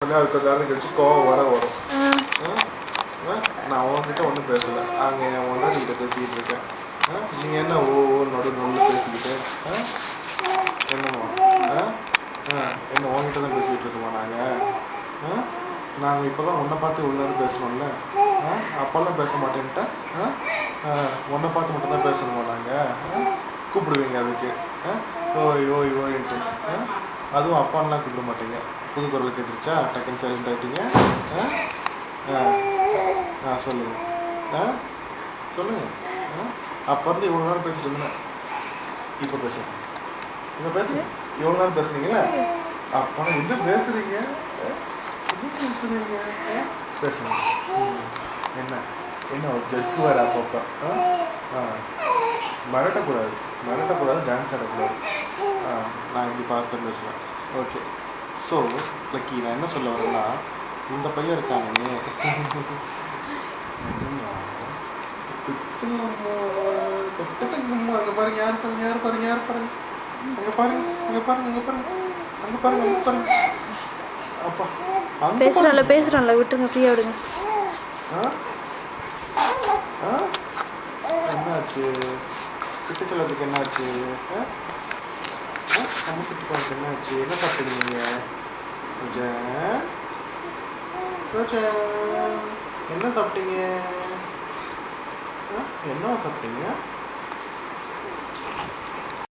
உடனே அது கொஞ்ச நேரம் கழிச்சு கோவம் வரும். நான் உன்கிட்ட ஒன்றும் பேசலை, அங்கே என் ஒன்றாடிக்கிட்ட பேசிக்கிட்டு இருக்கேன். நீ என்ன நடு பேசிக்கிட்டு என்னம்மா என்ன உன்கிட்ட தான் பேசிக்கிட்டு இருக்கோமா நாங்கள் இப்போ தான் உன்னை பார்த்து இவ்வளோ நேரம் பேசணும்ல, அப்போல்லாம் பேச மாட்டேன்ட்டா உன்னை பார்த்து மட்டும்தான் பேசணுமா நாங்கள் கூப்பிடுவீங்க அதுக்கு ஓய்ன்ட்டு அதுவும் அப்பான்லாம் கூப்பிட மாட்டீங்க. புது குரல் கேட்டுருச்சா டக்குன்னு சைலண்ட் ஆகிட்டீங்க. சொல்லுங்கள் சொல்லுங்கள். அப்போ வந்து இவ்வளோ நேரம் பேசிட்டு இருந்தேன், இப்போ பேசுங்க, இப்போ பேசுங்க. இவ்வளோ நேரம் பேசுனீங்களே, அப்போ என்ன பேசுகிறீங்க, பேசுங்க. என்ன என்ன ஒரு ஜக்கு வேறு அப்பப்போ மிரட்டக்கூடாது, டான்ஸ் ஆடக்கூடாது. நான் இப்படி பார்த்து பேசுவேன். ஓகே. ஸோ லக்கி, நான் என்ன சொல்ல வரேன்னா, இந்த பையன் இருக்காங்க அங்கே பாருங்க, யார் பாருங்க, அங்கே பாருங்க. அப்பா பேசுகிறான்ல விட்டுருங்க, ஃப்ரீயாக விடுங்க. என்னாச்சு கிட்டச்சலத்துக்கு, என்னாச்சு நம்ம கிட்ட என்னாச்சு, என்ன சாப்பிட்டீங்க ரோஜன், என்ன சாப்பிட்டீங்க, என்னவா சாப்பிட்டீங்க?